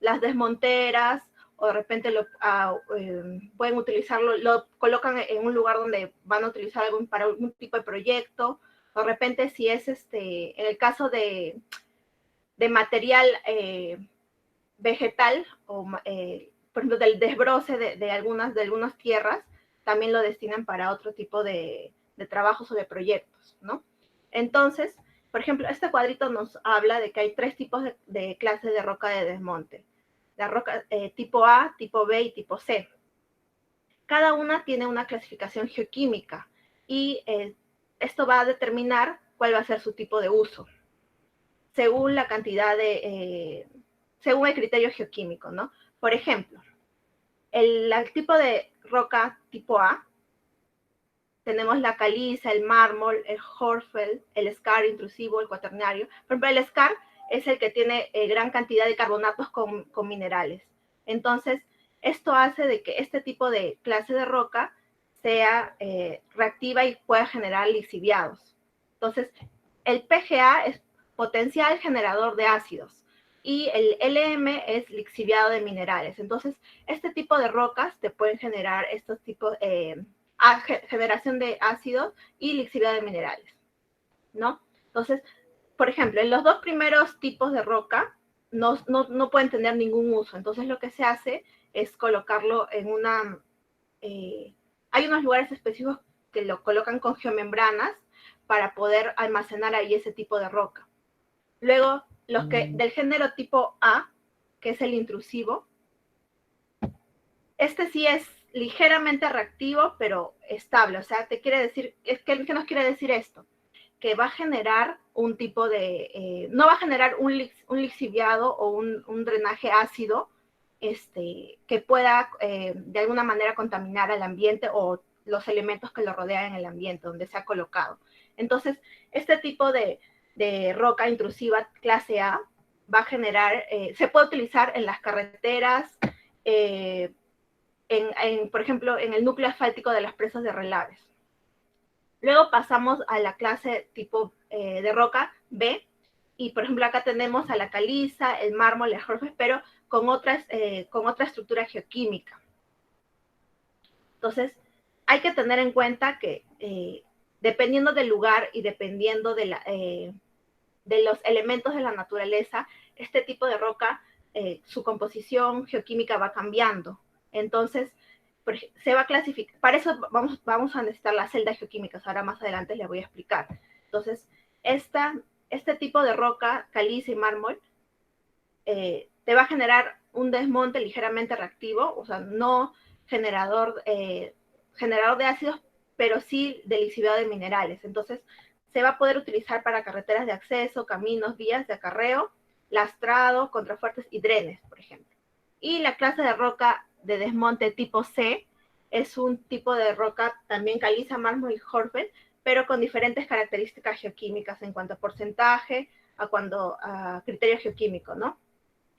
las desmonteras, o de repente pueden utilizarlo, lo colocan en un lugar donde van a utilizar para algún tipo de proyecto, o de repente si es en el caso de material vegetal, o por ejemplo del desbroce de algunas tierras, también lo destinan para otro tipo de trabajos o de proyectos, ¿no? Entonces, por ejemplo, este cuadrito nos habla de que hay 3 tipos de clases de roca de desmonte. La roca tipo A, tipo B y tipo C. Cada una tiene una clasificación geoquímica y esto va a determinar cuál va a ser su tipo de uso, según la cantidad según el criterio geoquímico, ¿no? Por ejemplo, el tipo de roca tipo A, tenemos la caliza, el mármol, el hornfels, el skarn intrusivo, el cuaternario. Por ejemplo, el skarn es el que tiene gran cantidad de carbonatos con minerales. Entonces, esto hace de que este tipo de clase de roca sea reactiva y pueda generar lixiviados. Entonces, el PGA es potencial generador de ácidos y el LM es lixiviado de minerales. Entonces, este tipo de rocas te pueden generar estos tipos generación de ácidos y lixiviado de minerales, ¿no? Entonces, por ejemplo, en los 2 primeros tipos de roca no pueden tener ningún uso. Entonces, lo que se hace es colocarlo en hay unos lugares específicos que lo colocan con geomembranas para poder almacenar ahí ese tipo de roca. Luego, del género tipo A, que es el intrusivo, este sí es ligeramente reactivo, pero estable. O sea, te quiere decir, ¿qué nos quiere decir esto? Que va a generar un tipo de, no va a generar un lixiviado o un drenaje ácido que pueda de alguna manera contaminar al ambiente o los elementos que lo rodean en el ambiente donde se ha colocado. Entonces, este tipo de roca intrusiva clase A va a generar, se puede utilizar en las carreteras, por ejemplo, en el núcleo asfáltico de las presas de relaves. Luego pasamos a la clase tipo de roca B, y por ejemplo acá tenemos a la caliza, el mármol, el hornfels, pero con otra estructura geoquímica. Entonces, hay que tener en cuenta que dependiendo del lugar y dependiendo de los elementos de la naturaleza, este tipo de roca, su composición geoquímica va cambiando. Entonces, se va a clasificar, para eso vamos a necesitar las celdas geoquímicas, ahora más adelante les voy a explicar. Entonces, este tipo de roca, caliza y mármol, te va a generar un desmonte ligeramente reactivo, o sea, no generador de ácidos, pero sí de lixiviado de minerales. Entonces, se va a poder utilizar para carreteras de acceso, caminos, vías de acarreo, lastrado, contrafuertes y drenes, por ejemplo. Y la clase de roca de desmonte tipo C es un tipo de roca también caliza, mármol y hornfels, pero con diferentes características geoquímicas en cuanto a porcentaje, a criterio geoquímico, ¿no?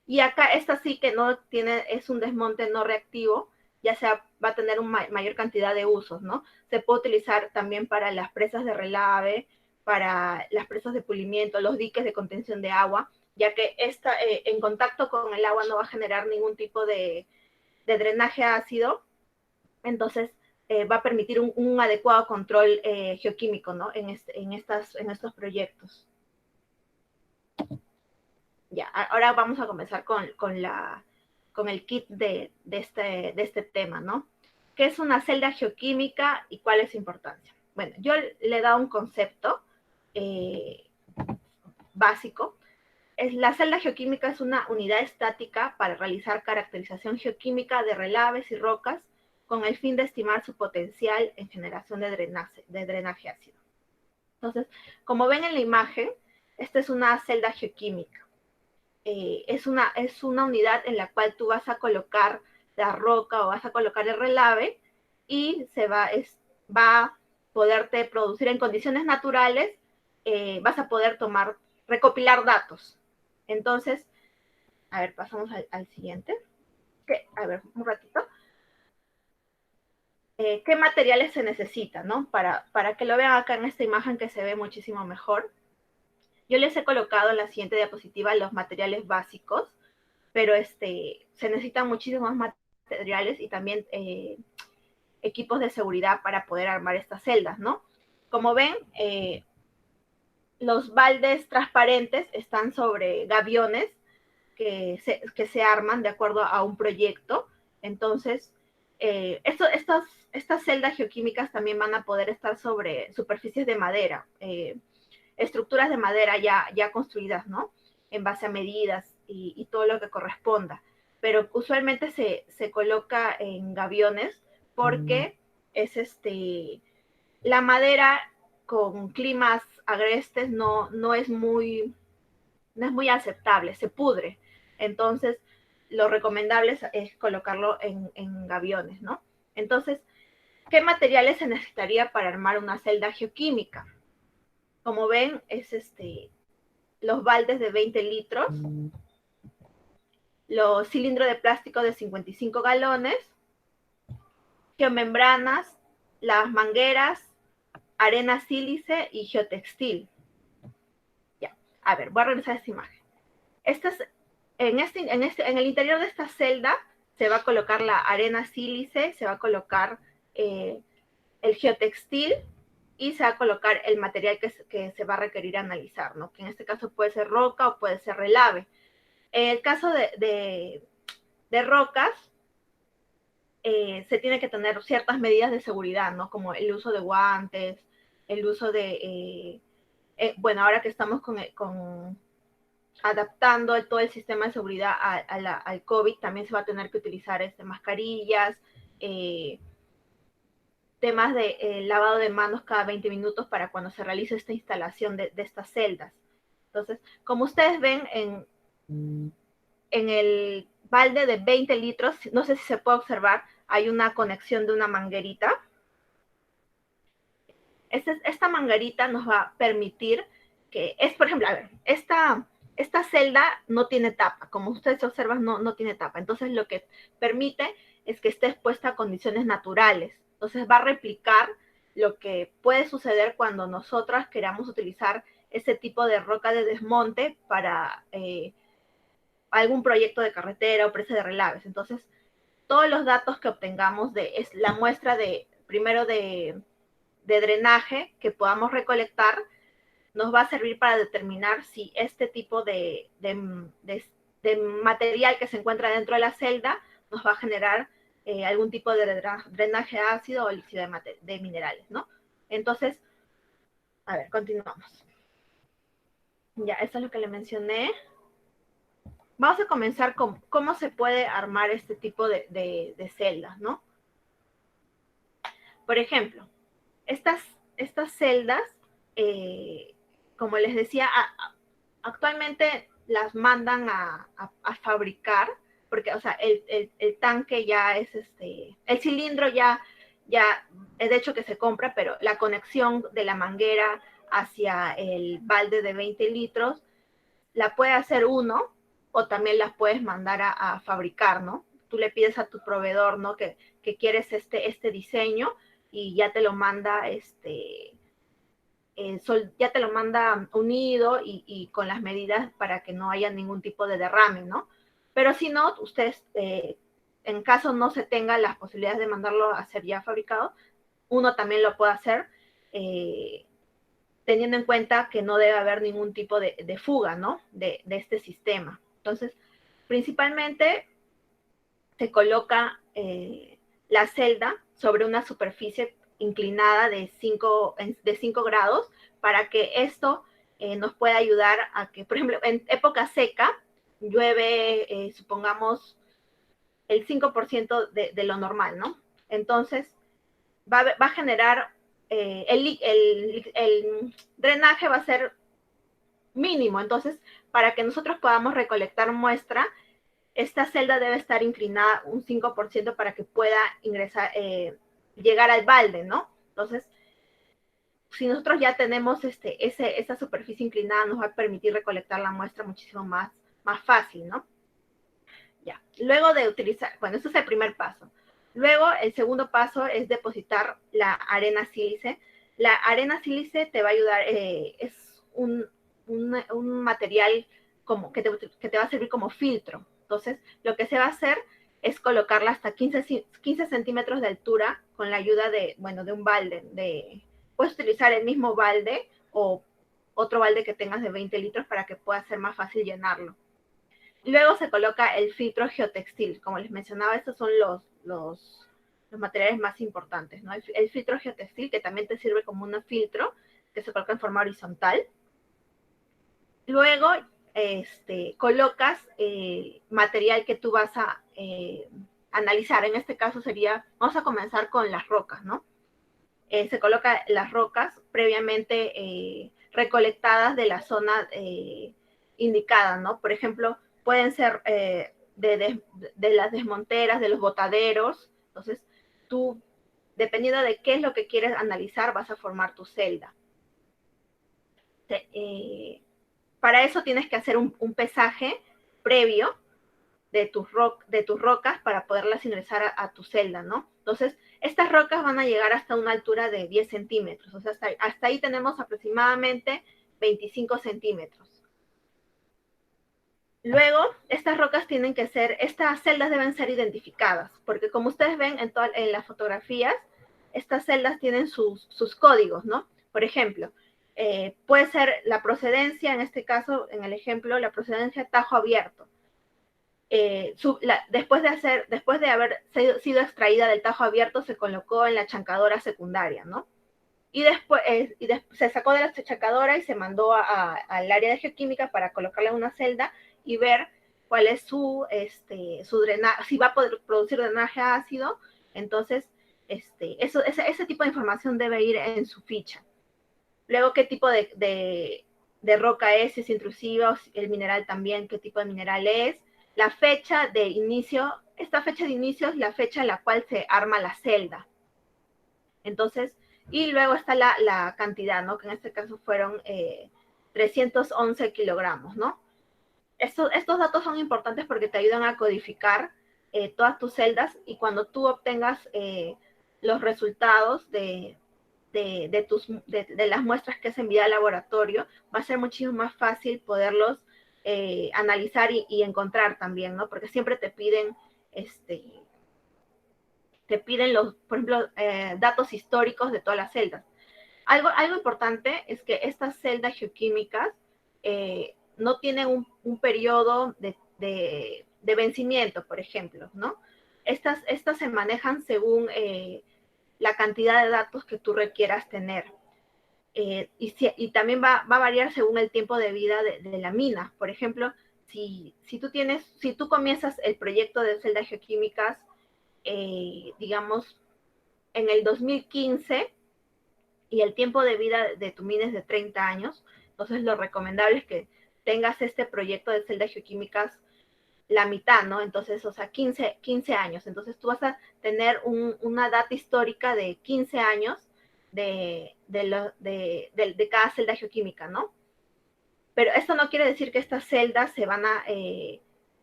Y acá esta sí que no tiene, es un desmonte no reactivo, ya sea va a tener una mayor cantidad de usos, ¿no? Se puede utilizar también para las presas de relave, para las presas de pulimiento, los diques de contención de agua, ya que en contacto con el agua no va a generar ningún tipo de drenaje ácido, entonces va a permitir un adecuado control geoquímico, ¿no? En estos proyectos. Ya, ahora vamos a comenzar con el kit de este tema, ¿no? ¿Qué es una celda geoquímica y cuál es su importancia? Bueno, yo le he dado un concepto básico. La celda geoquímica es una unidad estática para realizar caracterización geoquímica de relaves y rocas con el fin de estimar su potencial en generación de drenaje ácido. Entonces, como ven en la imagen, esta es una celda geoquímica. Es una unidad en la cual tú vas a colocar la roca o vas a colocar el relave y va a poderte producir en condiciones naturales, vas a poder recopilar datos. Entonces, a ver, pasamos al siguiente. A ver, un ratito. ¿Qué materiales se necesitan, no? Para que lo vean acá en esta imagen que se ve muchísimo mejor. Yo les he colocado en la siguiente diapositiva los materiales básicos. pero se necesitan muchísimos materiales y también equipos de seguridad para poder armar estas celdas, ¿no? Como ven, los baldes transparentes están sobre gaviones que se arman de acuerdo a un proyecto. Entonces, estas celdas geoquímicas también van a poder estar sobre superficies de madera, estructuras de madera ya construidas, ¿no? En base a medidas y todo lo que corresponda. Pero usualmente se coloca en gaviones porque es la madera con climas agrestes no es muy aceptable, se pudre. Entonces, lo recomendable es colocarlo en gaviones, ¿no? Entonces, ¿qué materiales se necesitaría para armar una celda geoquímica? Como ven, es los baldes de 20 litros, los cilindros de plástico de 55 galones, geomembranas, las mangueras, arena sílice y geotextil. Ya, a ver, voy a revisar esta imagen. En el interior de esta celda se va a colocar la arena sílice, se va a colocar el geotextil y se va a colocar el material que se va a requerir analizar, ¿no? Que en este caso puede ser roca o puede ser relave. En el caso de rocas, se tiene que tener ciertas medidas de seguridad, ¿no? Como el uso de guantes, el uso de, bueno, ahora que estamos con adaptando todo el sistema de seguridad al COVID, también se va a tener que utilizar mascarillas, temas de lavado de manos cada 20 minutos para cuando se realice esta instalación de estas celdas. Entonces, como ustedes ven en el balde de 20 litros, no sé si se puede observar, hay una conexión de una manguerita. Esta manguerita nos va a permitir que, por ejemplo, a ver, esta celda no tiene tapa, como ustedes observan, no tiene tapa. Entonces, lo que permite es que esté expuesta a condiciones naturales. Entonces, va a replicar lo que puede suceder cuando nosotras queramos utilizar ese tipo de roca de desmonte para algún proyecto de carretera o presa de relaves. Entonces, todos los datos que obtengamos es la muestra primero de drenaje que podamos recolectar nos va a servir para determinar si este tipo de material que se encuentra dentro de la celda nos va a generar algún tipo de drenaje ácido o líquido de minerales, ¿no? Entonces, a ver, continuamos. Ya, eso es lo que le mencioné. Vamos a comenzar con cómo se puede armar este tipo de celdas, ¿no? Por ejemplo, estas celdas, como les decía, actualmente las mandan a fabricar, porque, o sea, el tanque ya es el cilindro ya es de hecho que se compra, pero la conexión de la manguera hacia el balde de 20 litros la puede hacer uno o también las puedes mandar a fabricar, ¿no? Tú le pides a tu proveedor, ¿no? Que quieres este diseño y ya te lo manda ya te lo manda unido con las medidas para que no haya ningún tipo de derrame, ¿no? Pero si no, ustedes, en caso no se tengan las posibilidades de mandarlo a hacer ya fabricado, uno también lo puede hacer teniendo en cuenta que no debe haber ningún tipo de fuga, ¿no? De este sistema. Entonces, principalmente se coloca la celda sobre una superficie inclinada de 5 grados para que esto nos pueda ayudar a que, por ejemplo, en época seca, llueve, supongamos, el 5% de lo normal, ¿no? Entonces, va a generar, el drenaje va a ser mínimo. Entonces, para que nosotros podamos recolectar muestra, esta celda debe estar inclinada un 5% para que pueda ingresar, llegar al balde, ¿no? Entonces, si nosotros ya tenemos esa superficie inclinada, nos va a permitir recolectar la muestra muchísimo más fácil, ¿no? Ya. Luego de utilizar, bueno, este es el primer paso. Luego, el segundo paso es depositar la arena sílice. La arena sílice te va a ayudar, es un material que te va a servir como filtro. Entonces, lo que se va a hacer es colocarla hasta 15 centímetros de altura con la ayuda de, bueno, de un balde. Puedes utilizar el mismo balde o otro balde que tengas de 20 litros para que pueda ser más fácil llenarlo. Luego se coloca el filtro geotextil. Como les mencionaba, estos son los materiales más importantes, ¿no? El filtro geotextil, que también te sirve como un filtro, que se coloca en forma horizontal. Luego colocas material que tú vas a analizar. En este caso sería, vamos a comenzar con las rocas, ¿no? Se coloca las rocas previamente recolectadas de la zona indicada, ¿no? Por ejemplo, pueden ser de las desmonteras, de los botaderos. Entonces, tú, dependiendo de qué es lo que quieres analizar, vas a formar tu celda. Para eso tienes que hacer un pesaje previo de tus rocas para poderlas ingresar a tu celda, ¿no? Entonces, estas rocas van a llegar hasta una altura de 10 centímetros, o sea, hasta ahí tenemos aproximadamente 25 centímetros. Luego, estas rocas estas celdas deben ser identificadas, porque como ustedes ven en las fotografías, estas celdas tienen sus códigos, ¿no? Por ejemplo, puede ser la procedencia, en este caso, en el ejemplo, la procedencia tajo abierto. Después de haber sido extraída del tajo abierto, se colocó en la chancadora secundaria, ¿no? Y después se sacó de la chancadora y se mandó al área de geoquímica para colocarla en una celda y ver cuál es su drenaje, si va a poder producir drenaje ácido. Entonces, ese tipo de información debe ir en su ficha. Luego, qué tipo de roca es, si es intrusiva, el mineral también, qué tipo de mineral es. La fecha de inicio, esta fecha de inicio es la fecha en la cual se arma la celda. Entonces, y luego está la cantidad, ¿no? Que en este caso fueron 311 kilogramos, ¿no? Estos datos son importantes porque te ayudan a codificar todas tus celdas, y cuando tú obtengas los resultados de las muestras que has enviado al laboratorio, va a ser muchísimo más fácil poderlos analizar y encontrar también, ¿no? Porque siempre te piden por ejemplo, datos históricos de todas las celdas. Algo importante es que estas celdas geoquímicas no tienen un periodo de vencimiento, por ejemplo, ¿no? Estas se manejan según la cantidad de datos que tú requieras tener. Y también va a variar según el tiempo de vida de la mina. Por ejemplo, si tú comienzas el proyecto de celdas geoquímicas, digamos, en el 2015, y el tiempo de vida de tu mina es de 30 años, entonces lo recomendable es que tengas este proyecto de celdas geoquímicas la mitad, ¿no? Entonces, o sea, 15 años. Entonces tú vas a tener una data histórica de 15 años de cada celda geoquímica, ¿no? Pero esto no quiere decir que estas celdas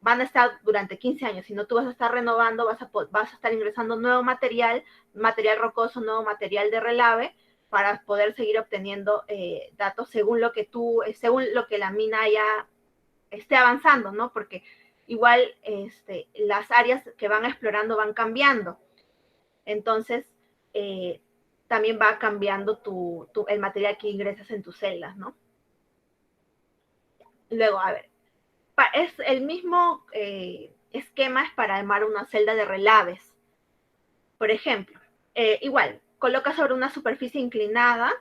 van a estar durante 15 años, sino tú vas a estar renovando, vas a estar ingresando nuevo material rocoso, nuevo material de relave, para poder seguir obteniendo datos según lo que la mina ya esté avanzando, ¿no? Porque igual las áreas que van explorando van cambiando. Entonces, también va cambiando el material que ingresas en tus celdas, ¿no? Luego, a ver, es el mismo esquema es para armar una celda de relaves. Por ejemplo, igual, colocas sobre una superficie inclinada,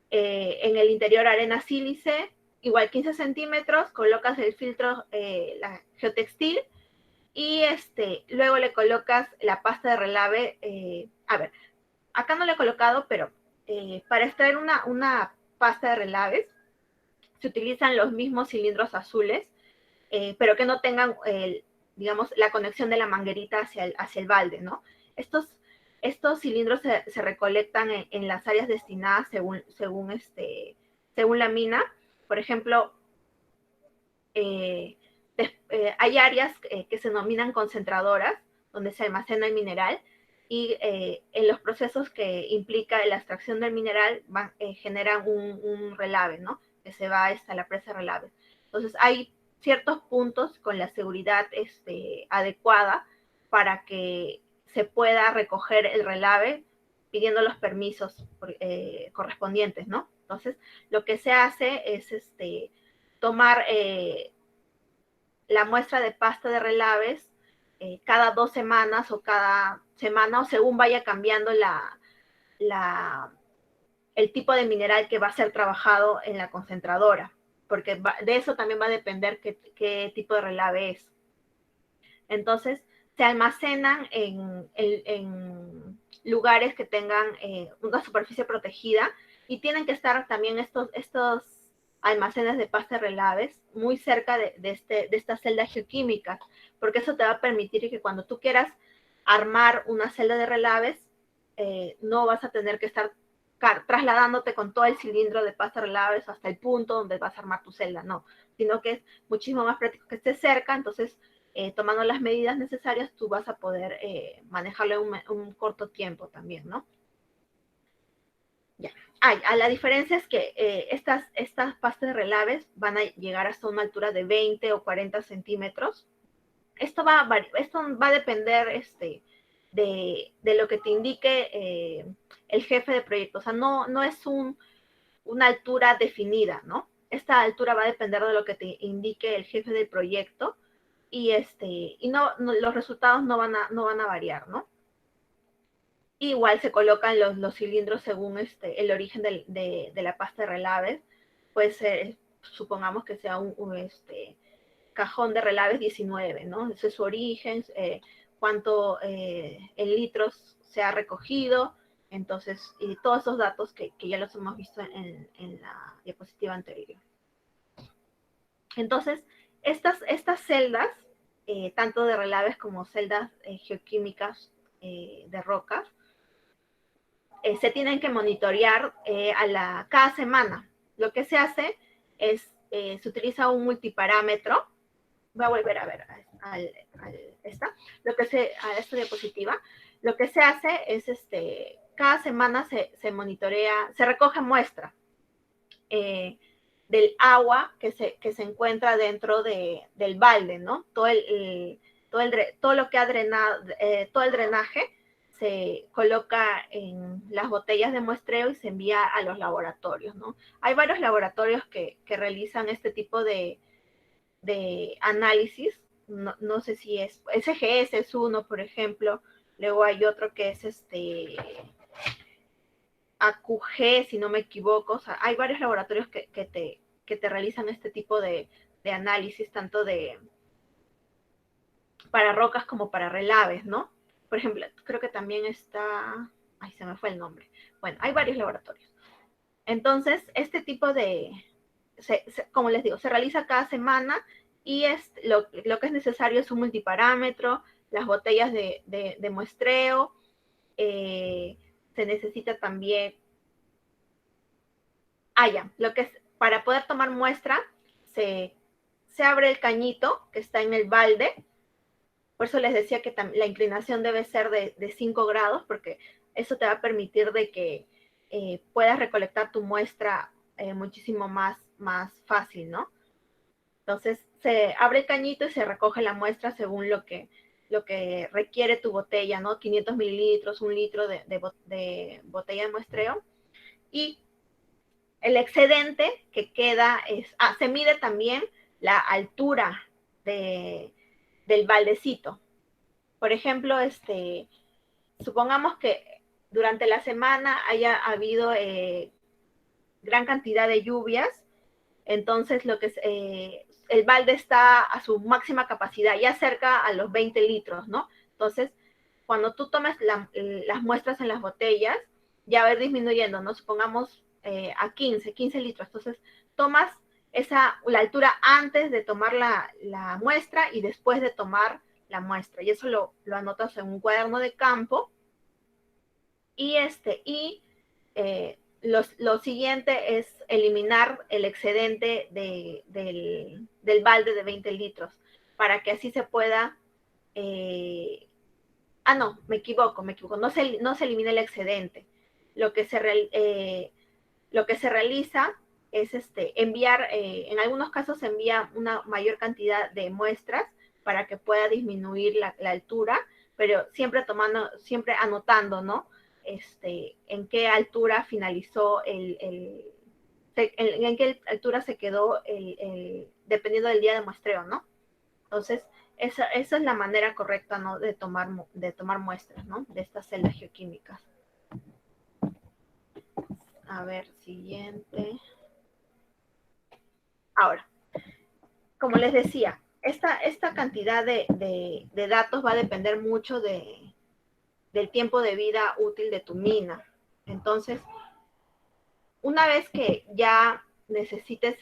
en el interior arena sílice, igual 15 centímetros, colocas el filtro, la geotextil, y luego le colocas la pasta de relave. A ver, acá no le he colocado, pero para extraer una pasta de relaves se utilizan los mismos cilindros azules, pero que no tengan, digamos, la conexión de la manguerita hacia el balde, ¿no? Estos cilindros se recolectan en las áreas destinadas según la mina. Por ejemplo, hay áreas que se denominan concentradoras, donde se almacena el mineral, y en los procesos que implica la extracción del mineral generan un relave, ¿no? Que se va hasta la presa relave. Entonces hay ciertos puntos con la seguridad adecuada para que se pueda recoger el relave pidiendo los permisos correspondientes, ¿no? Entonces, lo que se hace es tomar la muestra de pasta de relaves cada 2 semanas o cada semana, o según vaya cambiando el tipo de mineral que va a ser trabajado en la concentradora, porque de eso también va a depender qué tipo de relave es. Entonces, se almacenan en lugares que tengan una superficie protegida, y tienen que estar también estos almacenes de pasta de relaves muy cerca de estas celdas geoquímicas, porque eso te va a permitir que cuando tú quieras armar una celda de relaves, no vas a tener que estar trasladándote con todo el cilindro de pasta de relaves hasta el punto donde vas a armar tu celda, no, sino que es muchísimo más práctico que esté cerca. Entonces, tomando las medidas necesarias, tú vas a poder manejarlo en un corto tiempo también, ¿no? Ya. La diferencia es que estas pastas de relaves van a llegar hasta una altura de 20 o 40 centímetros. Esto va a depender de lo que te indique el jefe de proyecto. O sea, no es una altura definida, ¿no? Esta altura va a depender de lo que te indique el jefe del proyecto, y no, los resultados no van a variar, ¿no? Igual se colocan los cilindros según el origen de la pasta de relaves. Pues supongamos que sea un cajón de relaves 19, ¿no? Ese es su origen, cuánto en litros se ha recogido. Entonces, y todos esos datos que ya los hemos visto en la diapositiva anterior. Entonces, estas celdas, tanto de relaves como celdas geoquímicas de rocas, se tienen que monitorear cada semana. Lo que se hace es, se utiliza un multiparámetro. Voy a volver a ver a esta diapositiva. Lo que se hace es, cada semana se monitorea, se recoge muestra del agua que se encuentra dentro del balde, ¿no? Todo lo que ha drenado, todo el drenaje se coloca en las botellas de muestreo y se envía a los laboratorios, ¿no? Hay varios laboratorios que realizan este tipo de análisis. No sé si es SGS, es uno, por ejemplo. Luego hay otro que es AQG, si no me equivoco. O sea, hay varios laboratorios que te realizan este tipo de análisis, tanto para rocas como para relaves, ¿no? Por ejemplo, creo que también está, se me fue el nombre. Bueno, hay varios laboratorios. Entonces, este tipo como les digo, se realiza cada semana, y lo que es necesario es un multiparámetro, las botellas de muestreo, se necesita también, lo que es, para poder tomar muestra, se abre el cañito que está en el balde. Por eso les decía que la inclinación debe ser de 5 grados, porque eso te va a permitir de que puedas recolectar tu muestra muchísimo más fácil, ¿no? Entonces, se abre el cañito y se recoge la muestra según lo que requiere tu botella, ¿no? 500 mililitros, 1 litro de botella de muestreo. Y el excedente que queda se mide también la altura del baldecito. Por ejemplo, supongamos que durante la semana haya habido gran cantidad de lluvias. Entonces el balde está a su máxima capacidad, ya cerca a los 20 litros, ¿no? Entonces, cuando tú tomes las muestras en las botellas, ya va a ir disminuyendo, ¿no? Supongamos a 15 litros. Entonces, tomas la altura antes de tomar la muestra y después de tomar la muestra. Y eso lo anotas en un cuaderno de campo. Y lo siguiente es eliminar el excedente del balde de 20 litros, para que así se pueda... no, me equivoco, no se elimina el excedente. Lo que se realiza es enviar, en algunos casos se envía una mayor cantidad de muestras para que pueda disminuir la altura, pero siempre siempre anotando, ¿no? En qué altura finalizó en qué altura se quedó dependiendo del día de muestreo, ¿no? Entonces, esa es la manera correcta, ¿no? De tomar muestras, ¿no? De estas celdas geoquímicas. A ver, siguiente. Ahora, como les decía, esta cantidad de datos va a depender mucho del tiempo de vida útil de tu mina. Entonces, una vez que ya necesites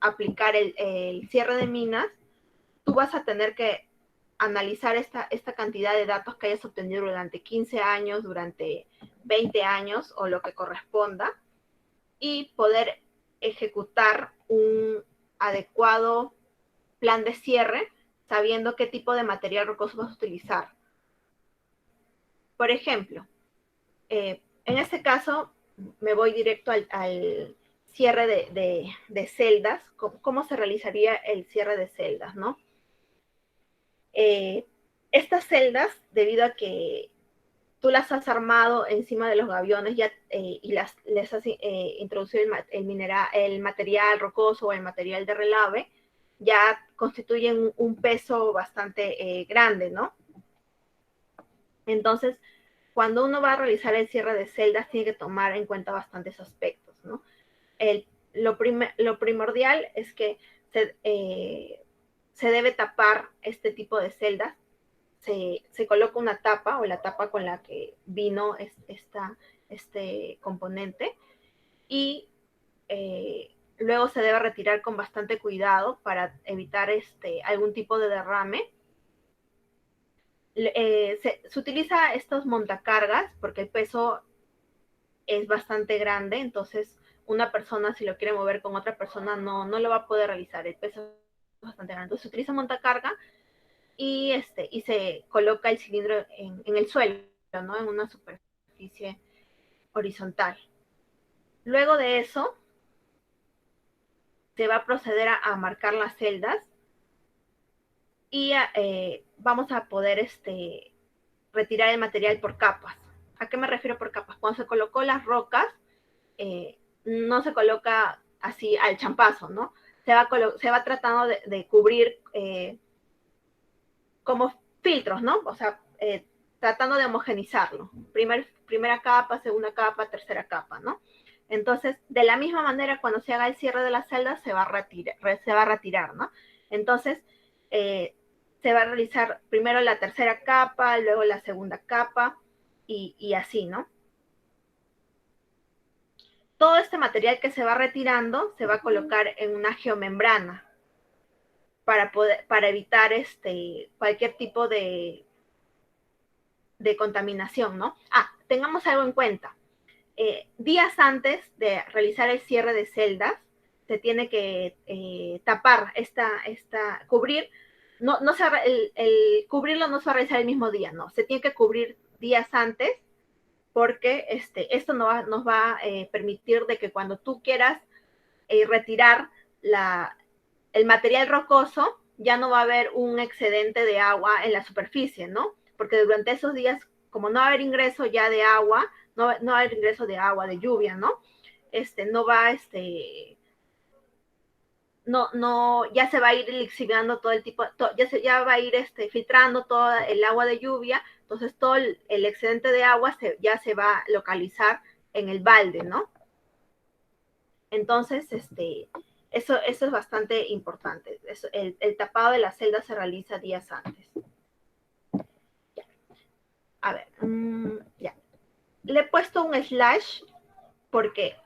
aplicar el cierre de minas, tú vas a tener que analizar esta cantidad de datos que hayas obtenido durante 15 años, durante 20 años o lo que corresponda, y poder ejecutar un adecuado plan de cierre sabiendo qué tipo de material rocoso vas a utilizar. Por ejemplo, en este caso me voy directo al cierre de celdas. ¿Cómo se realizaría el cierre de celdas, no? Estas celdas, debido a que tú las has armado encima de los gaviones ya, y les has introducido el material rocoso o el material de relave, ya constituyen un peso bastante grande, ¿no? Entonces, cuando uno va a realizar el cierre de celdas, tiene que tomar en cuenta bastantes aspectos, ¿no? Lo primordial es que se debe tapar este tipo de celdas. Se coloca una tapa o la tapa con la que vino este componente y luego se debe retirar con bastante cuidado para evitar algún tipo de derrame. Se utiliza estos montacargas porque el peso es bastante grande, entonces una persona si lo quiere mover con otra persona no lo va a poder realizar, el peso es bastante grande. Entonces se utiliza montacarga y se coloca el cilindro en el suelo, ¿no? En una superficie horizontal. Luego de eso, se va a proceder a marcar las celdas y vamos a poder retirar el material por capas. ¿A qué me refiero por capas? Cuando se colocó las rocas, no se coloca así al champazo, ¿no? Se va tratando de cubrir como filtros, ¿no? O sea, tratando de homogenizarlo. Primera capa, segunda capa, tercera capa, ¿no? Entonces, de la misma manera, cuando se haga el cierre de las celdas, se va a retirar, ¿no? Entonces, se va a realizar primero la tercera capa, luego la segunda capa, y así, ¿no? Todo este material que se va retirando se va a colocar en una geomembrana para evitar cualquier tipo de contaminación, ¿no? Tengamos algo en cuenta. Días antes de realizar el cierre de celdas, se tiene que tapar cubrir, cubrirlo no se va a realizar el mismo día, no, se tiene que cubrir días antes porque esto nos va a permitir de que cuando tú quieras retirar el material rocoso, ya no va a haber un excedente de agua en la superficie, ¿no? Porque durante esos días, como no va a haber ingreso ya de agua, no va a haber ingreso de agua, de lluvia, ¿no? No va, ya se va a ir lixiviando todo el tipo, ya va a ir filtrando todo el agua de lluvia, entonces todo el excedente de agua ya se va a localizar en el balde, ¿no? Entonces, eso es bastante importante. El tapado de la celda se realiza días antes. Ya. A ver, ya. Le he puesto un slash porque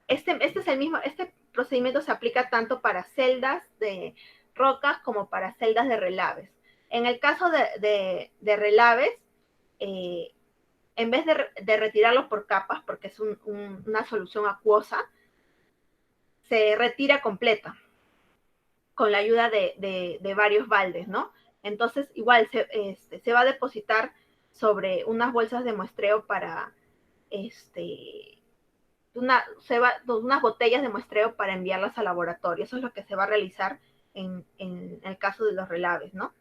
este procedimiento se aplica tanto para celdas de rocas como para celdas de relaves. En el caso de relaves, en vez de retirarlos por capas, porque es una solución acuosa, se retira completa con la ayuda de varios baldes, ¿no? Entonces, igual se va a depositar sobre unas bolsas de muestreo unas botellas de muestreo para enviarlas al laboratorio. Eso es lo que se va a realizar en el caso de los relaves, ¿no?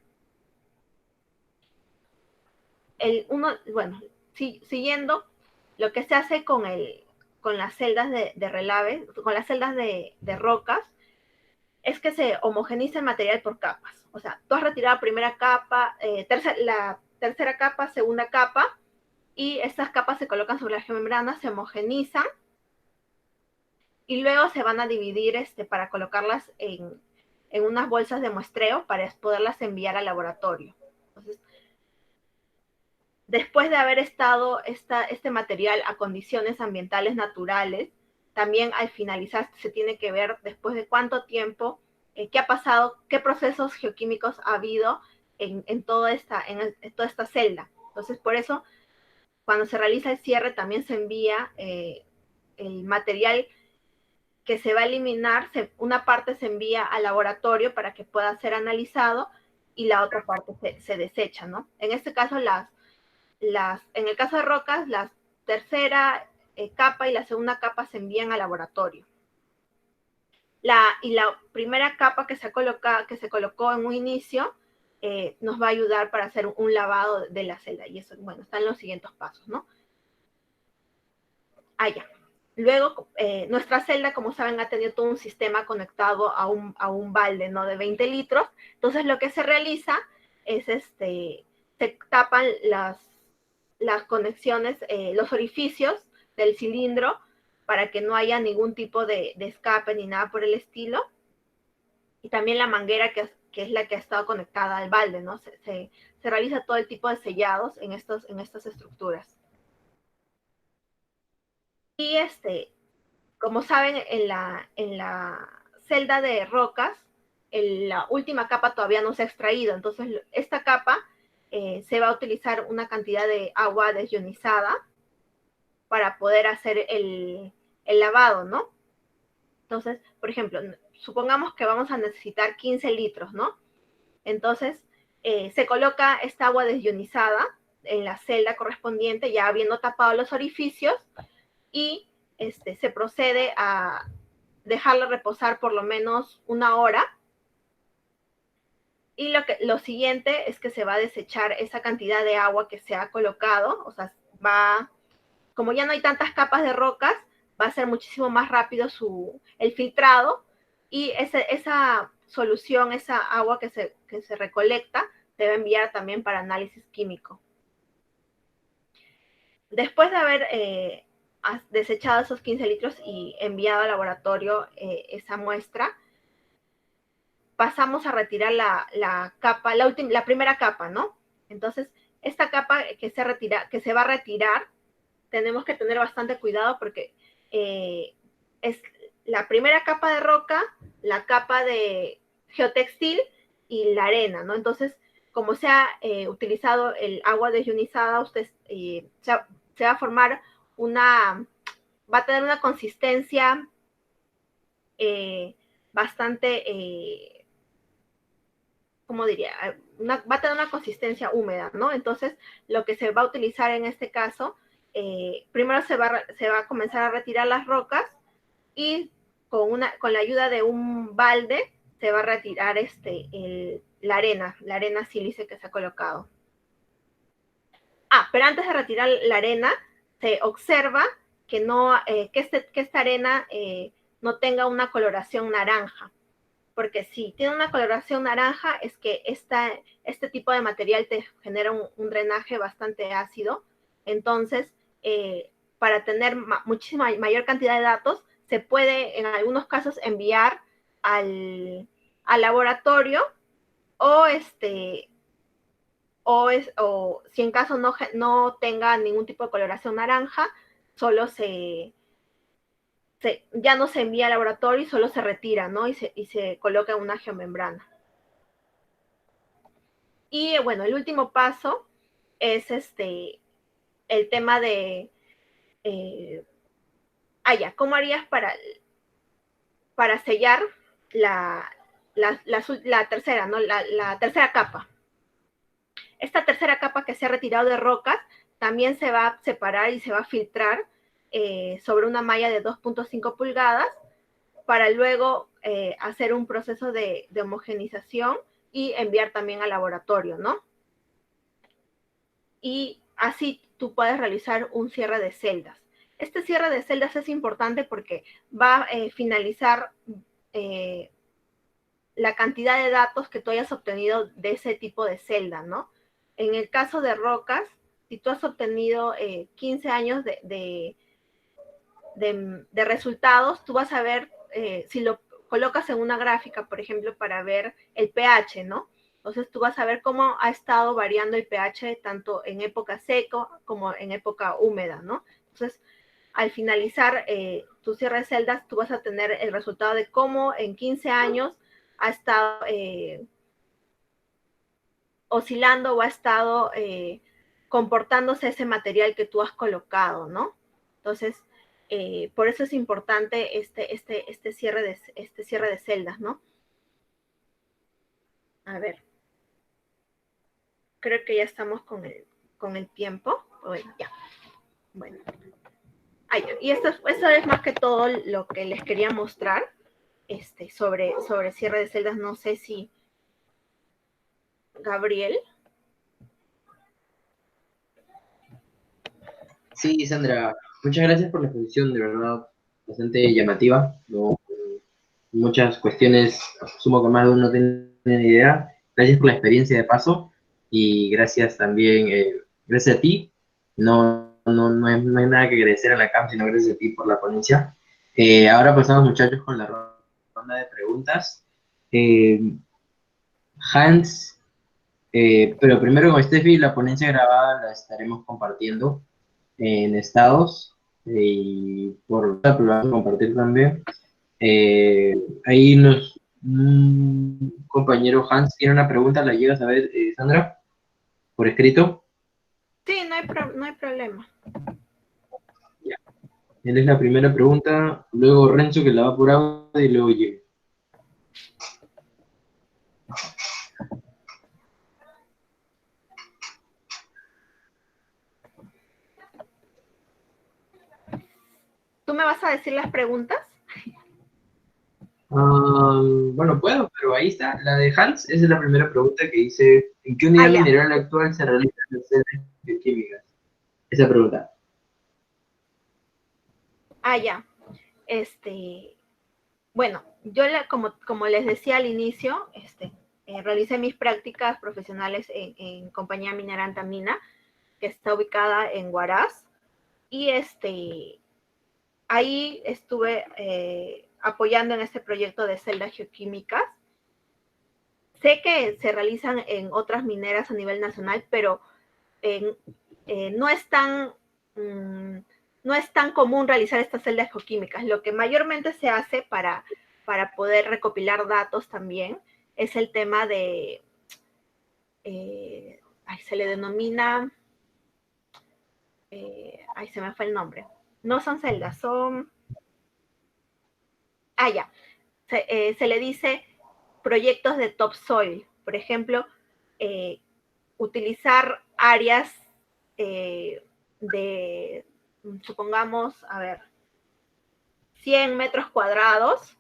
Bueno, siguiendo, lo que se hace con las celdas de relaves, con las celdas de rocas, es que se homogeniza el material por capas. O sea, tú has retirado la primera capa, la tercera capa, segunda capa, y estas capas se colocan sobre la geomembrana, se homogenizan, y luego se van a dividir para colocarlas en unas bolsas de muestreo para poderlas enviar al laboratorio. Entonces, después de haber estado este material a condiciones ambientales naturales, también al finalizar se tiene que ver después de cuánto tiempo, qué ha pasado, qué procesos geoquímicos ha habido en toda esta celda. Entonces, por eso, cuando se realiza el cierre, también se envía el material que se va a eliminar, una parte se envía al laboratorio para que pueda ser analizado y la otra parte se desecha, ¿no? En este caso, en el caso de rocas, la tercera capa y la segunda capa se envían al laboratorio. Y la primera capa que se colocó en un inicio nos va a ayudar para hacer un lavado de la celda. Y eso, bueno, están los siguientes pasos, ¿no? Ya. Luego, nuestra celda, como saben, ha tenido todo un sistema conectado a un balde, ¿no? De 20 litros. Entonces, lo que se realiza es, se tapan las conexiones, los orificios del cilindro para que no haya ningún tipo de escape ni nada por el estilo. Y también la manguera que es la que ha estado conectada al balde, ¿no? Se realiza todo el tipo de sellados en estas estructuras. Y como saben, en la celda de rocas, la última capa todavía no se ha extraído. Entonces, esta capa se va a utilizar una cantidad de agua desionizada para poder hacer el lavado, ¿no? Entonces, por ejemplo, supongamos que vamos a necesitar 15 litros, ¿no? Entonces, se coloca esta agua desionizada en la celda correspondiente, ya habiendo tapado los orificios, y se procede a dejarla reposar por lo menos 1 hora. Y lo siguiente es que se va a desechar esa cantidad de agua que se ha colocado, o sea, como ya no hay tantas capas de rocas, va a ser muchísimo más rápido el filtrado, y esa solución, esa agua que se recolecta, se va a enviar también para análisis químico. Después de haber desechado esos 15 litros y enviado al laboratorio esa muestra, pasamos a retirar la primera capa, ¿no? Entonces, esta capa que se va a retirar, tenemos que tener bastante cuidado porque es la primera capa de roca, la capa de geotextil y la arena, ¿no? Entonces, como se ha utilizado el agua desionizada, se va a formar va a tener una consistencia bastante, ¿cómo diría? Va a tener una consistencia húmeda, ¿no? Entonces, lo que se va a utilizar en este caso, primero se va a comenzar a retirar las rocas, y con la ayuda de un balde se va a retirar la arena sílice que se ha colocado. Pero antes de retirar la arena, se observa que esta arena no tenga una coloración naranja, porque si tiene una coloración naranja es que este tipo de material te genera un drenaje bastante ácido. Entonces, para tener muchísima mayor cantidad de datos, se puede en algunos casos enviar al laboratorio, o si en caso no tenga ningún tipo de coloración naranja, solo ya no se envía al laboratorio y solo se retira, ¿no? Y se coloca en una geomembrana. Y bueno, el último paso es el tema de ¿cómo harías para sellar la tercera, ¿no? La tercera capa? Esta tercera capa que se ha retirado de rocas también se va a separar y se va a filtrar sobre una malla de 2.5 pulgadas para luego hacer un proceso de homogenización y enviar también al laboratorio, ¿no? Y así tú puedes realizar un cierre de celdas. Este cierre de celdas es importante porque va a finalizar la cantidad de datos que tú hayas obtenido de ese tipo de celda, ¿no? En el caso de rocas, si tú has obtenido 15 años de resultados, tú vas a ver, si lo colocas en una gráfica, por ejemplo, para ver el pH, ¿no? Entonces tú vas a ver cómo ha estado variando el pH tanto en época seco como en época húmeda, ¿no? Entonces, al finalizar tu cierre de celdas, tú vas a tener el resultado de cómo en 15 años ha estado oscilando o ha estado comportándose ese material que tú has colocado, ¿no? Entonces, por eso es importante este cierre de celdas, ¿no? A ver, creo que ya estamos con el tiempo. Bueno, ya. Bueno. Ay, y eso es más que todo lo que les quería mostrar sobre cierre de celdas. No sé si Gabriel. Sí, Sandra, muchas gracias por la exposición, de verdad, bastante llamativa. No, muchas cuestiones, asumo que más de uno no tiene ni idea. Gracias por la experiencia de paso y gracias también, gracias a ti. No hay nada que agradecer a la CAM, sino gracias a ti por la ponencia. Ahora pasamos, muchachos, con la ronda de preguntas. Eh, Hans, pero primero con Steffi, la ponencia grabada la estaremos compartiendo en estados y por WhatsApp lo vamos a compartir también. Ahí un compañero Hans tiene una pregunta, ¿la llegas a ver, Sandra? ¿Por escrito? Sí, no hay problema. Ya. Él es la primera pregunta, luego Renzo que la va por audio y luego yo. ¿Tú me vas a decir las preguntas? Bueno, puedo, pero ahí está. La de Hans, esa es la primera pregunta que dice, ¿en qué unidad Ya. mineral actual se realizan las celdas bioquímicas? Esa pregunta. Ya. Bueno, yo como les decía al inicio, realicé mis prácticas profesionales en compañía minera Antamina, que está ubicada en Huaraz, y ahí estuve apoyando en este proyecto de celdas geoquímicas. Sé que se realizan en otras mineras a nivel nacional, pero no es tan no es tan común realizar estas celdas geoquímicas. Lo que mayormente se hace para poder recopilar datos también es el tema de, se le denomina, se me fue el nombre. No son celdas, son, ya, se le dice proyectos de topsoil. Por ejemplo, utilizar áreas de, supongamos, a ver, 100 metros cuadrados,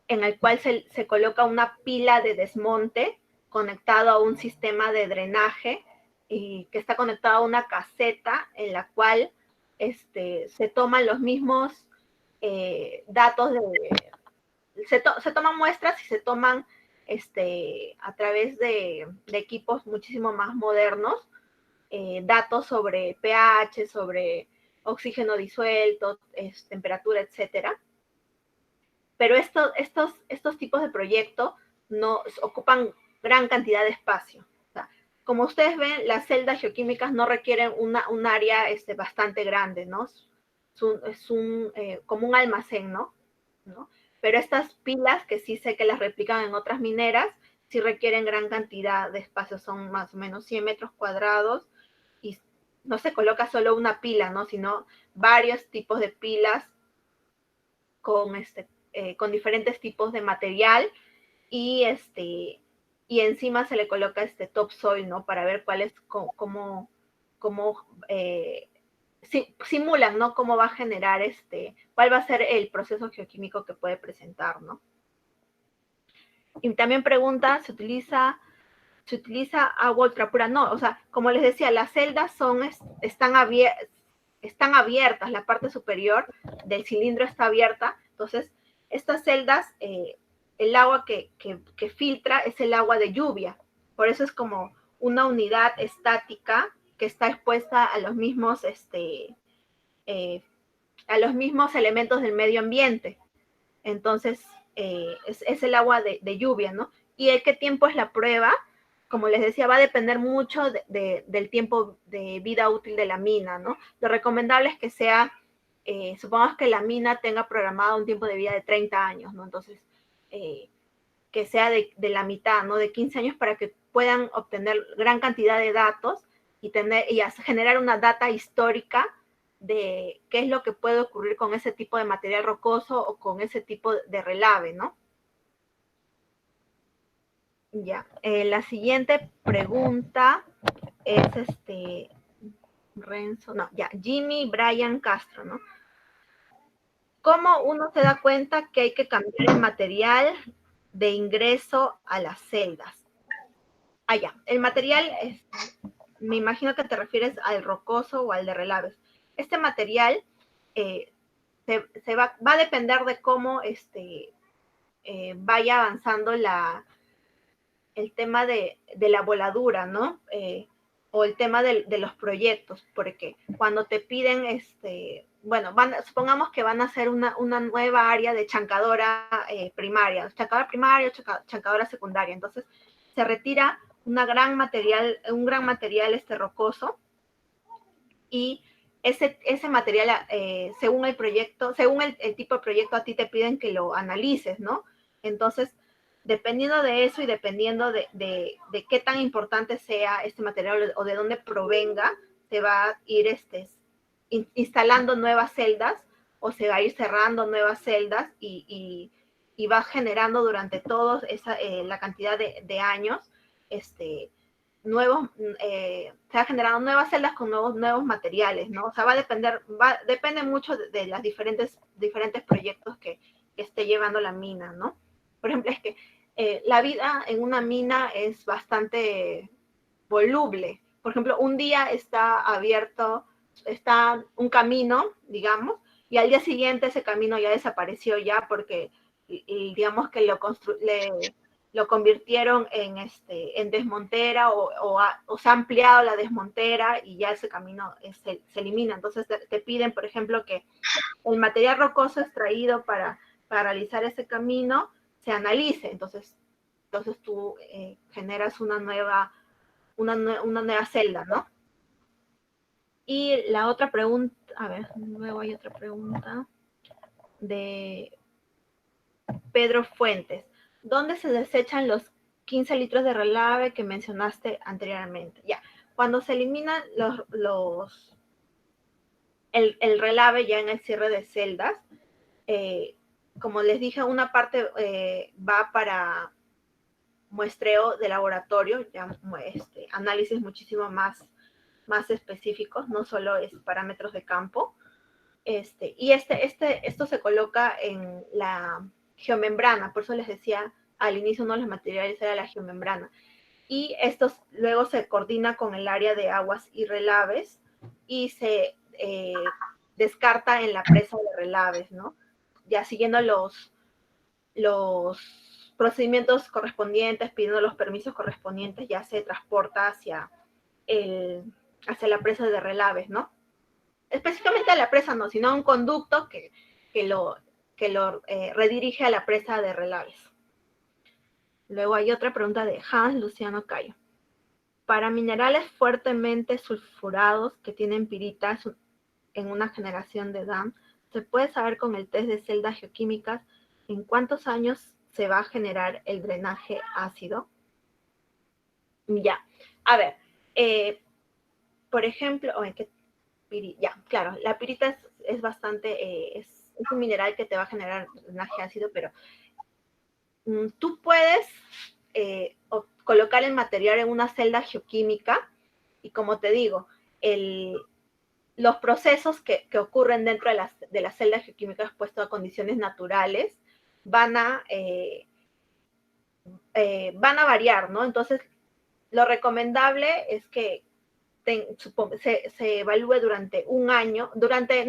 en el cual se coloca una pila de desmonte conectado a un sistema de drenaje y que está conectado a una caseta en la cual se toman los mismos datos se toman muestras y se toman a través de equipos muchísimo más modernos, datos sobre pH, sobre oxígeno disuelto, temperatura, etcétera. Pero estos tipos de proyectos no ocupan gran cantidad de espacio. O sea, como ustedes ven, las celdas geoquímicas no requieren un área bastante grande, ¿no? Como un almacén, ¿no? Pero estas pilas, que sí sé que las replican en otras mineras, sí requieren gran cantidad de espacio, son más o menos 100 metros cuadrados, y no se coloca solo una pila, ¿no? Sino varios tipos de pilas con diferentes tipos de material, y y encima se le coloca topsoil, ¿no? Para ver cuál es, cómo simulan, ¿no? Cómo va a generar cuál va a ser el proceso geoquímico que puede presentar, ¿no? Y también pregunta, ¿se utiliza agua ultrapura? No, o sea, como les decía, las celdas están abiertas, la parte superior del cilindro está abierta, entonces estas celdas, el agua que filtra es el agua de lluvia, por eso es como una unidad estática que está expuesta a los mismos, elementos del medio ambiente. Entonces, es el agua de lluvia, ¿no? ¿Y el qué tiempo es la prueba? Como les decía, va a depender mucho del tiempo de vida útil de la mina, ¿no? Lo recomendable es que sea, supongamos que la mina tenga programado un tiempo de vida de 30 años, ¿no? Entonces, que sea de la mitad, ¿no? De 15 años para que puedan obtener gran cantidad de datos y generar una data histórica de qué es lo que puede ocurrir con ese tipo de material rocoso o con ese tipo de relave, ¿no? Ya, la siguiente pregunta es Renzo, no, ya, Jimmy Brian Castro, ¿no? ¿Cómo uno se da cuenta que hay que cambiar el material de ingreso a las celdas? Ah, ya, el material me imagino que te refieres al rocoso o al de relaves. Este material va a depender de cómo vaya avanzando el tema de la voladura, ¿no? O el tema de los proyectos, porque cuando te piden, bueno, supongamos que van a hacer una nueva área de chancadora primaria, chancadora secundaria, entonces se retira un gran material rocoso, y ese material, según el proyecto, según el tipo de proyecto, a ti te piden que lo analices, ¿no? Entonces, dependiendo de eso y dependiendo de qué tan importante sea este material o de dónde provenga, se va a ir instalando nuevas celdas o se va a ir cerrando nuevas celdas y va generando durante todos la cantidad de años, se va generando nuevas celdas con nuevos materiales, ¿no? O sea, depende mucho de las diferentes proyectos que esté llevando la mina, ¿no? Por ejemplo, es que la vida en una mina es bastante voluble. Por ejemplo, un día está abierto, está un camino, digamos, y al día siguiente ese camino ya desapareció ya porque, digamos que lo convirtieron en desmontera o se ha ampliado la desmontera y ya ese camino se elimina. Entonces te piden, por ejemplo, que el material rocoso extraído para realizar ese camino se analice. Entonces tú generas una nueva celda, ¿no? Y la otra pregunta, a ver, luego hay otra pregunta de Pedro Fuentes. ¿Dónde se desechan los 15 litros de relave que mencionaste anteriormente? Ya, cuando se eliminan el relave ya en el cierre de celdas, como les dije, una parte va para muestreo de laboratorio, ya, análisis muchísimo más específicos, no solo es parámetros de campo. Y esto se coloca en la geomembrana, por eso les decía al inicio uno de los materiales era la geomembrana. Y esto luego se coordina con el área de aguas y relaves y se descarta en la presa de relaves, ¿no? Ya siguiendo los procedimientos correspondientes, pidiendo los permisos correspondientes, ya se transporta hacia la presa de relaves, ¿no? Específicamente a la presa no, sino a un conducto que lo redirige a la presa de relaves. Luego hay otra pregunta de Hans Luciano Cayo. Para minerales fuertemente sulfurados que tienen piritas en una generación de DAM, ¿se puede saber con el test de celdas geoquímicas en cuántos años se va a generar el drenaje ácido? Ya, a ver, por ejemplo, ya, claro, la pirita es bastante, es un mineral que te va a generar drenaje ácido, pero tú puedes colocar el material en una celda geoquímica y como te digo, los procesos que ocurren dentro de las celdas geoquímicas puestas a condiciones naturales van a variar, ¿no? Entonces, lo recomendable es que se evalúe durante un año, durante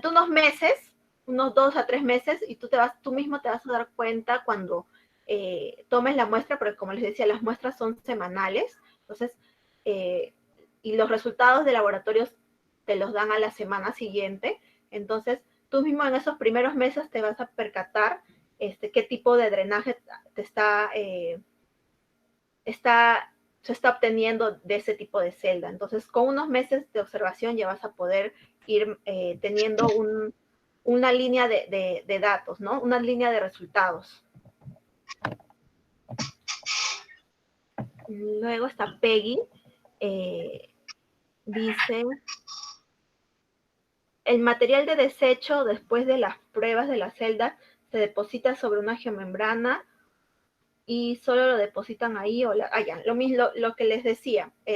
unos meses, unos 2 a 3 meses, y tú mismo te vas a dar cuenta cuando tomes la muestra, porque como les decía, las muestras son semanales, entonces, y los resultados de laboratorios te los dan a la semana siguiente, entonces tú mismo en esos primeros meses te vas a percatar qué tipo de drenaje se está obteniendo de ese tipo de celda. Entonces, con unos meses de observación ya vas a poder ir teniendo una línea de datos, ¿no? Una línea de resultados. Luego está Peggy. Dice, el material de desecho después de las pruebas de la celda se deposita sobre una geomembrana y solo lo depositan ahí ya, lo mismo lo que les decía. Por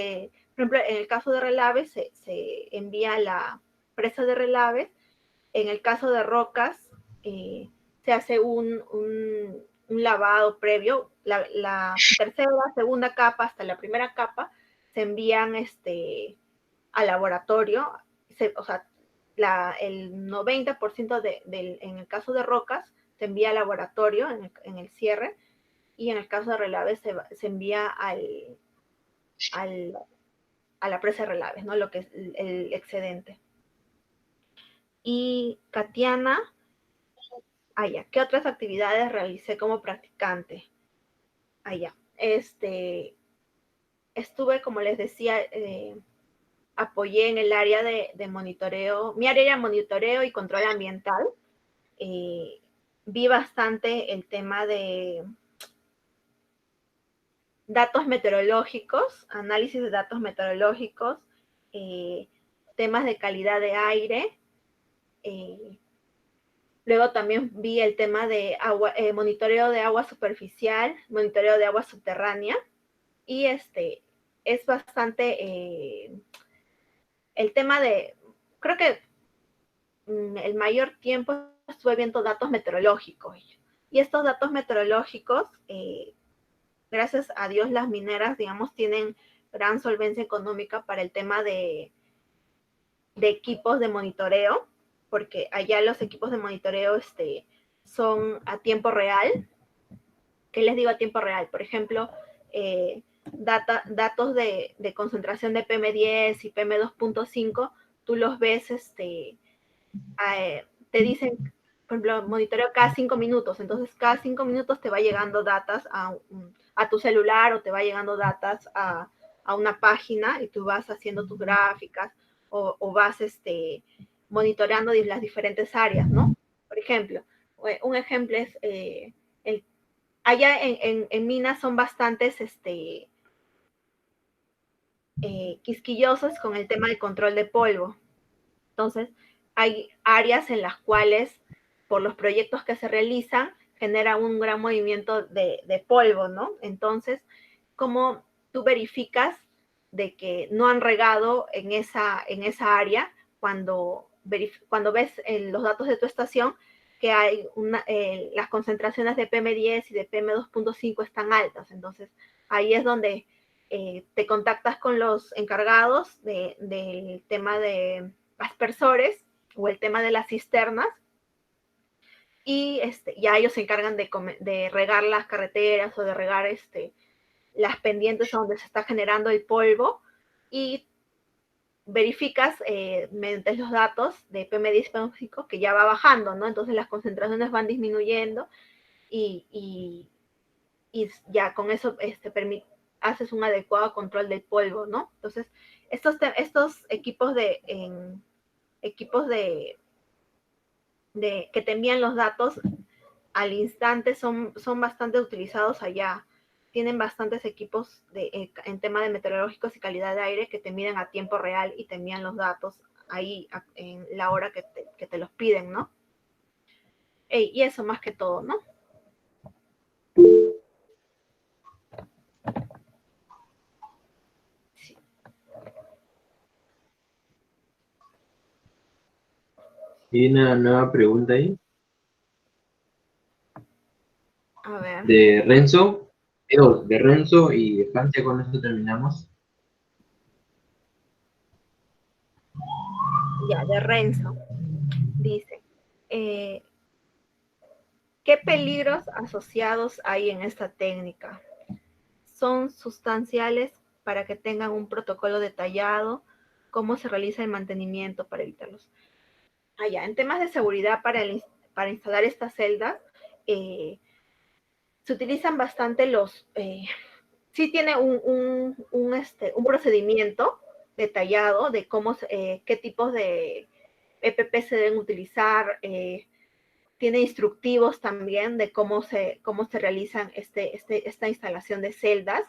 ejemplo, en el caso de relaves se envía la presa de relaves. En el caso de rocas se hace un lavado previo. La tercera, segunda capa hasta la primera capa se envían al laboratorio. O sea, el 90% en el caso de rocas se envía al laboratorio en el cierre, y en el caso de relaves se envía a la presa de relaves, ¿no? Lo que es el excedente. Y Katiana, ¿qué otras actividades realicé como practicante? Estuve, como les decía, apoyé en el área de monitoreo, mi área era monitoreo y control ambiental. Vi bastante el tema de datos meteorológicos, análisis de datos meteorológicos, temas de calidad de aire. Luego también vi el tema de monitoreo de agua superficial, monitoreo de agua subterránea, y es bastante el tema de, creo que el mayor tiempo estuve viendo datos meteorológicos, y estos datos meteorológicos, gracias a Dios las mineras, digamos, tienen gran solvencia económica para el tema de equipos de monitoreo, porque allá los equipos de monitoreo son a tiempo real. ¿Qué les digo a tiempo real? Por ejemplo, datos de concentración de PM10 y PM2.5, tú los ves, te dicen, por ejemplo, monitoreo cada 5 minutos, entonces cada 5 minutos te va llegando datos a tu celular, o te va llegando datos a una página, y tú vas haciendo tus gráficas o vas monitoreando las diferentes áreas, ¿no? Por ejemplo, un ejemplo es, allá en minas son bastantes quisquillosos con el tema del control de polvo. Entonces, hay áreas en las cuales, por los proyectos que se realizan, genera un gran movimiento de polvo, ¿no? Entonces, ¿cómo tú verificas de que no han regado en esa área cuando ves en los datos de tu estación que hay las concentraciones de PM10 y de PM2.5 están altas? Entonces, ahí es donde te contactas con los encargados del tema de aspersores o el tema de las cisternas, y ya ellos se encargan de regar las carreteras o de regar las pendientes donde se está generando el polvo, y verificas mediante los datos de PM10 y PM5 que ya va bajando, ¿no? Entonces las concentraciones van disminuyendo, y ya con eso haces un adecuado control del polvo, ¿no? Entonces, estos equipos que te envían los datos al instante son bastante utilizados allá. Tienen bastantes equipos en tema de meteorológicos y calidad de aire que te miden a tiempo real y te envían los datos ahí en la hora que te los piden, ¿no? Y eso más que todo, ¿no? Sí. Y una nueva pregunta ahí, A ver, de Renzo, de Renzo y de Francia, con esto terminamos. ya, de Renzo. Dice, eh, ¿qué peligros asociados hay en esta técnica? ¿Son sustanciales para que tengan un protocolo detallado? ¿Cómo se realiza el mantenimiento para evitarlos? Ya, en temas de seguridad para instalar estas celdas, se utilizan bastante sí tiene un procedimiento detallado de qué tipos de EPP se deben utilizar, tiene instructivos también de cómo se realizan esta instalación de celdas.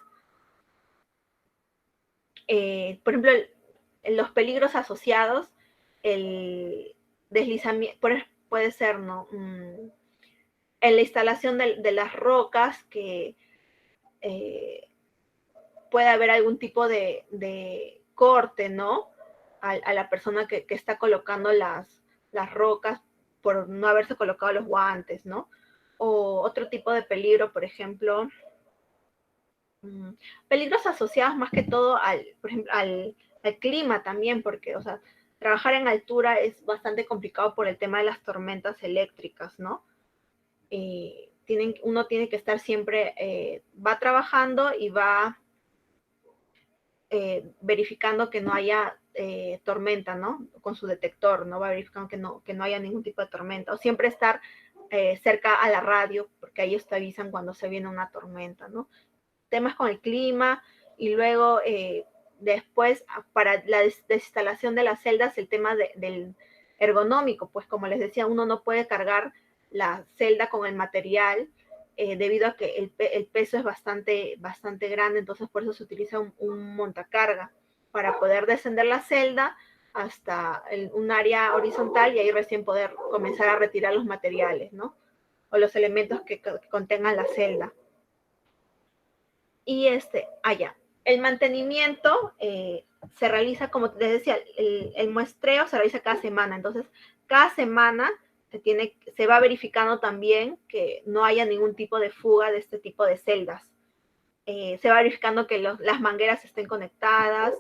Por ejemplo, los peligros asociados, el deslizamiento, puede ser, ¿no? En la instalación de las rocas, que eh, puede haber algún tipo de corte, ¿no? A la persona que está colocando las rocas por no haberse colocado los guantes, ¿no? O otro tipo de peligro, por ejemplo, peligros asociados más que todo por ejemplo, al clima también, porque, o sea, trabajar en altura es bastante complicado por el tema de las tormentas eléctricas, ¿no? Uno tiene que estar siempre, va trabajando y va verificando que no haya tormenta, ¿no? Con su detector, ¿no? Va verificando que no haya ningún tipo de tormenta. O siempre estar cerca a la radio, porque ellos te avisan cuando se viene una tormenta, ¿no? Temas con el clima y luego después para la desinstalación de las celdas, el tema del ergonómico, pues como les decía, uno no puede cargar la celda con el material debido a que el peso es bastante grande, entonces por eso se utiliza un montacarga para poder descender la celda hasta un área horizontal y ahí recién poder comenzar a retirar los materiales, ¿no? O los elementos que contengan la celda. Y allá. El mantenimiento se realiza, como les decía, el muestreo se realiza cada semana. Entonces, cada semana se va verificando también que no haya ningún tipo de fuga de este tipo de celdas. Se va verificando que las mangueras estén conectadas,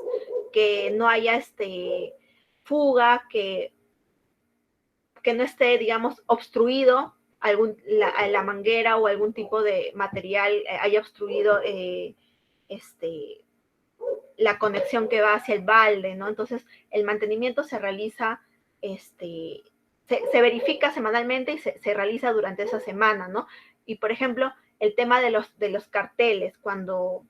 que no haya fuga, que no esté, digamos, obstruido la manguera o algún tipo de material haya obstruido la conexión que va hacia el balde, ¿no? Entonces, el mantenimiento se realiza, se verifica semanalmente y se realiza durante esa semana, ¿no? Y, por ejemplo, el tema de los carteles, cuando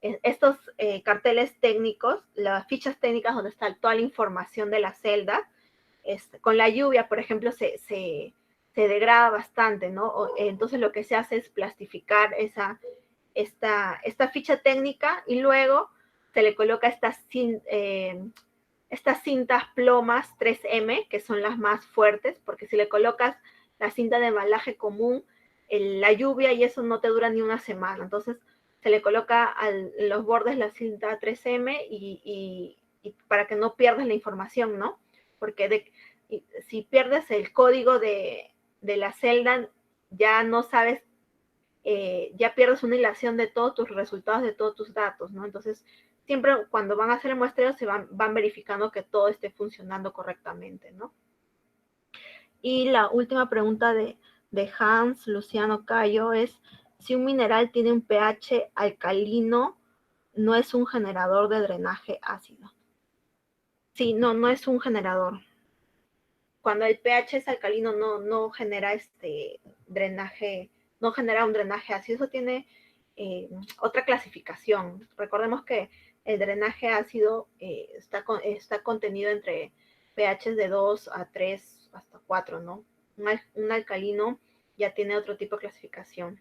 estos carteles técnicos, las fichas técnicas donde está toda la información de la celda, con la lluvia, por ejemplo, se degrada bastante, ¿no? Entonces lo que se hace es plastificar esta ficha técnica y luego se le coloca estas cintas plomas 3M, que son las más fuertes, porque si le colocas la cinta de embalaje común, la lluvia y eso no te dura ni una semana. Entonces se le coloca a los bordes la cinta 3M y para que no pierdas la información, ¿no? Porque si pierdes el código de la celda, ya no sabes, ya pierdes una hilación de todos tus resultados, de todos tus datos, ¿no? Entonces, siempre cuando van a hacer el muestreo se van verificando que todo esté funcionando correctamente, ¿no? Y la última pregunta de Hans Luciano Cayo es, si un mineral tiene un pH alcalino, ¿no es un generador de drenaje ácido? Sí, no es un generador. Cuando el pH es alcalino no genera drenaje, no genera un drenaje ácido. Eso tiene otra clasificación. Recordemos que el drenaje ácido está contenido entre pHs de 2 a 3 hasta 4, ¿no? Un alcalino ya tiene otro tipo de clasificación.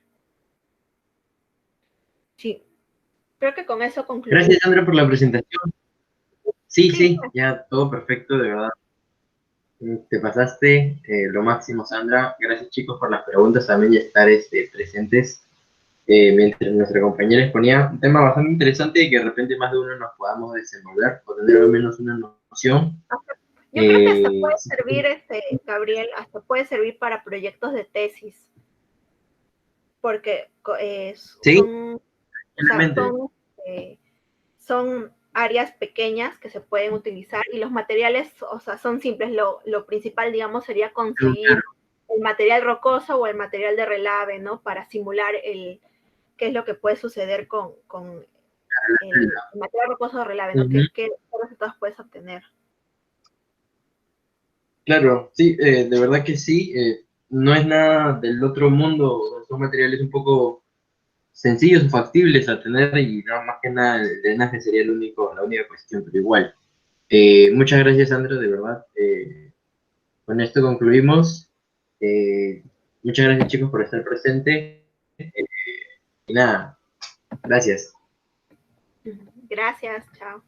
Sí, creo que con eso concluimos. Gracias, Sandra, por la presentación. Sí, Sí, sí, ya todo perfecto, de verdad. Te pasaste lo máximo, Sandra. Gracias, chicos, por las preguntas también y estar presentes mientras nuestra compañera exponía un tema bastante interesante y que de repente más de uno nos podamos desenvolver o tener al menos una noción. Yo creo que hasta Eh, puede servir, Gabriel, hasta puede servir para proyectos de tesis, porque sí, son, o sea, realmente. son áreas pequeñas que se pueden utilizar y los materiales, o sea, son simples. Lo principal, digamos, sería conseguir el material rocoso o el material de relave, ¿no? Para simular qué es lo que puede suceder con el material rocoso de relave, ¿no? Ujú. ¿Qué resultados puedes obtener? Claro, sí, de verdad que sí. No es nada del otro mundo, o sea, son materiales un poco sencillos o factibles a tener y no, más que nada el drenaje sería la única cuestión, pero igual. Muchas gracias, Sandra, de verdad. Con esto concluimos. Eh, Muchas gracias, chicos, por estar presentes. Y nada, gracias. Gracias, chao.